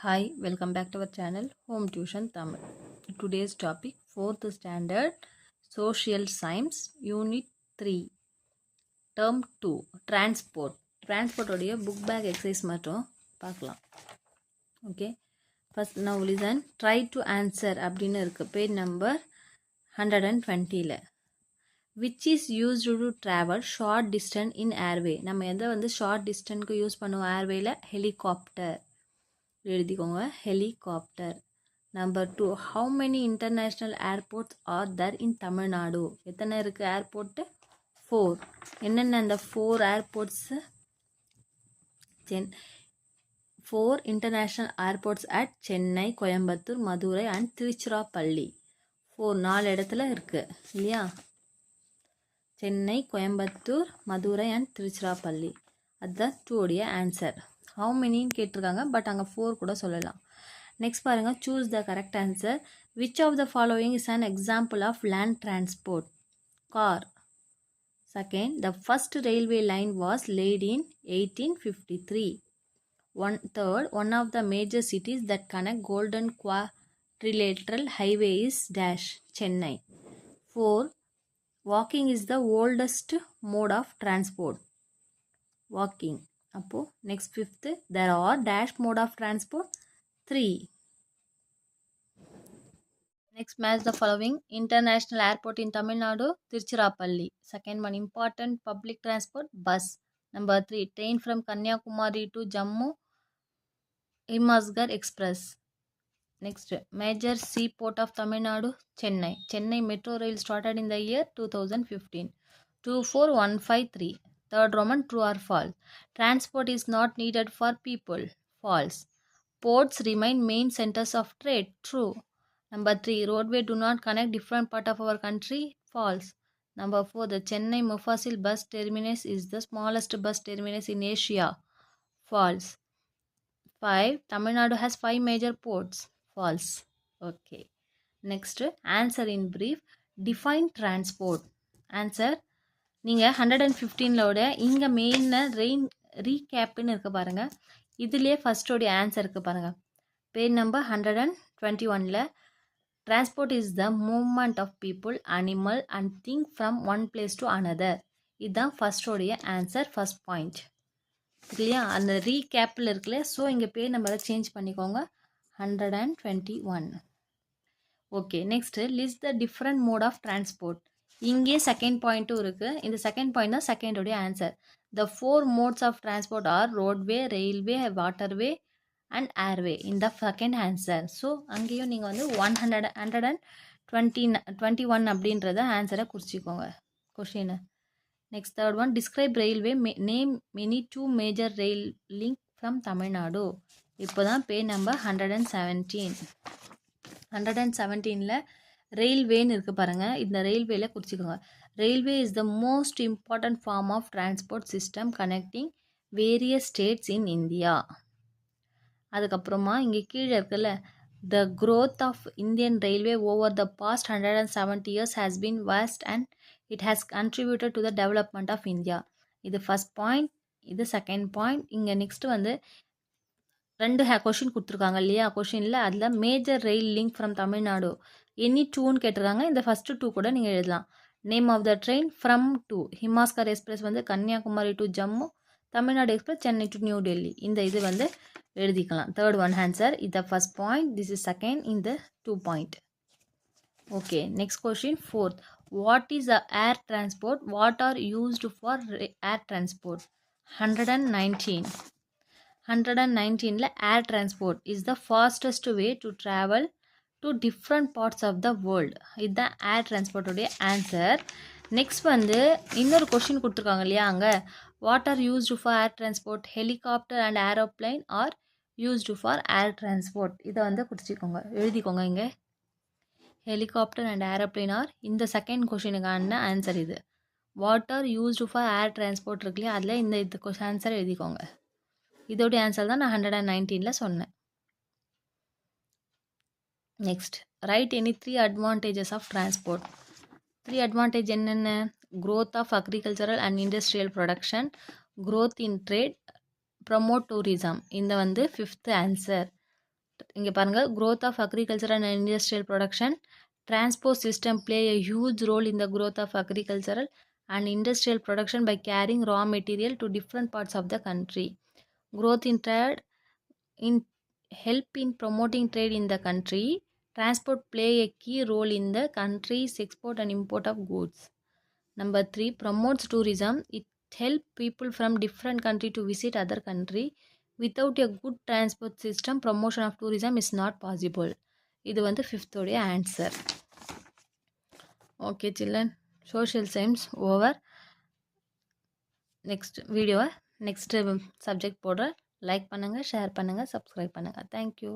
Hi, welcome back to our channel Home Tuition Tamil. Today's topic 4th standard Social Science Unit 3 Term 2 Transport. Transport உடைய book bag exercise மட்டும் பார்க்கலாம். Okay. First now listen. Try to answer அப்படின்னு இருக்கு. Page number 120ல. Which is used to travel short distance in airway. நம்ம எதை வந்து short distanceக்கு use பண்ணுவோம் airwayல helicopter. எழுதிக்கோங்க helicopter. Number 2 how many international airports are there in Tamil Nadu. எத்தனை இருக்குது ஏர்போர்ட்டு? 4. என்னென்ன அந்த 4 airports? 4 international airports at Chennai, Coimbatore, Madurai and Tiruchirappalli. 4 இடத்துல இருக்குது இல்லையா? சென்னை, கோயம்புத்தூர், மதுரை அண்ட் திருச்சிராப்பள்ளி. அதுதான் 2 உடைய ஆன்சர். ஹவு மெனின்னு கேட்டிருக்காங்க, பட் அங்கே 4 கூட சொல்லலாம். நெக்ஸ்ட் பாருங்கள், choose the correct answer. Which of the following is an example of land transport? Car. Second, the first railway line was laid in 1853. Third, one of the major cities that connect Golden Quadrilateral Highway is dash, Chennai. 4, walking is the oldest mode of transport. Walking. அப்போ next 5th, there are dash mode of transport 3. Next, match the following. International airport in Tamil Nadu, Tiruchirappalli. Second one, important public transport, bus. Number 3, train from Kanyakumari to Jammu, Himasgar Express. Next, major seaport of Tamil Nadu, Chennai. Chennai Metro Rail started in the year 2015. 24153. Third Roman, true or false? Transport is not needed for people. False. Ports remain main centers of trade. True. Number 3, roadway do not connect different part of our country. False. Number 4, the Chennai Mufasil bus terminus is the smallest bus terminus in Asia. False. 5, Tamil Nadu has 5 major ports. False. Okay. Next, answer in brief. Define transport. Answer, நீங்கள் 115லோட இங்கே மெயினாக ரீகேப்புன்னு இருக்க பாருங்கள். இதுலேயே ஃபஸ்ட்டோடைய answer இருக்குது பாருங்கள். Page number 121ல் transport is the movement of people, animal and thing from one place to another. இதுதான் ஃபஸ்ட்டோடைய ஆன்சர், ஃபஸ்ட் பாயிண்ட் இல்லையா? அந்த ரீகேப்பில் இருக்குல்ல, ஸோ இங்கே பேஜ் நம்பரை சேஞ்ச் பண்ணிக்கோங்க. 121. Okay. Next, list the different mode of transport. இங்கே செகண்ட் பாயிண்ட்டும் இருக்குது. இந்த செகண்ட் பாயிண்ட் தான் செகண்டோடைய answer. The 4 modes of transport are roadway, railway, waterway and airway. இந்த செகண்ட் ஆன்சர். ஸோ அங்கேயும் நீங்கள் வந்து 121 அப்படின்றத ஆன்சரை குறிச்சிக்கோங்க கொஷினை. Next third one, describe railway, name many 2 major rail link from Tamil Nadu. இப்போ தான் பேஜ் நம்பர் 117ல் ரயில்வேன்னு இருக்குது பாருங்கள். இந்த ரயில்வேல குறிச்சிக்கோங்க. Railway is the most important form of transport system connecting various states in India. அதுக்கப்புறமா இங்கே கீழே இருக்குல்ல, the growth of Indian railway over the past 170 years has been vast and it has contributed to the development of India. இது first point, இது second point. இங்கே next வந்து 2 question கொடுத்துருக்காங்க இல்லையா? கொஷினில் அதில் major rail link from Tamil Nadu any 2ன்னு கேட்டிருக்காங்க. இந்த ஃபஸ்ட்டு 2 கூட நீங்கள் எழுதலாம். Name of the train from to Himsagar express வந்து Kanyakumari to Jammu, Tamil Nadu express Chennai to New Delhi. இந்த இது வந்து எழுதிக்கலாம். Third one answer. இது first point, this is second, இந்த 2 point. Okay. Next question 4th. What is a air transport? What are used for air transport? 119ல் air transport is the fastest way to travel to different parts of the world. இதுதான் air டிரான்ஸ்போர்ட்டுடைய answer. Next வந்து இன்னொரு question கொடுத்துருக்காங்க இல்லையா? அங்கே what are used for air transport? Helicopter and aeroplane R used for air transport. இதை வந்து குறிச்சிக்கோங்க, எழுதிக்கோங்க. இங்கே ஹெலிகாப்டர் அண்ட் ஏரோப்ளைன் ஆர் இந்த செகண்ட் கொஷினுக்கான ஆன்சர். இது what are used for air transport இருக்கு இல்லையா? அதில் இந்த ஆன்சர் எழுதிக்கோங்க. இதோடைய ஆன்சர் தான் நான் 119ல் சொன்னேன். Next, write any 3 advantages of transport. 3 advantage என்னென்ன? growth of agricultural and industrial production, growth in trade, promote tourism. இந்த வந்து ஃபிஃப்த் ஆன்சர். இங்கே பாருங்கள், growth of agricultural and industrial production, transport system play a huge role in the growth of agricultural and industrial production by carrying raw material to different parts of the country. Growth in trade in help in promoting trade in the country. Transport play a key role in the country's export and import of goods. Number 3, promotes tourism. It help people from different country to visit other country. Without a good transport system, promotion of tourism is not possible. இது வந்து fifth உடைய answer. Okay children, social science over. Next வீடியோவை next subject போடுற. Like பண்ணுங்கள், share பண்ணுங்கள், subscribe பண்ணுங்கள். Thank you.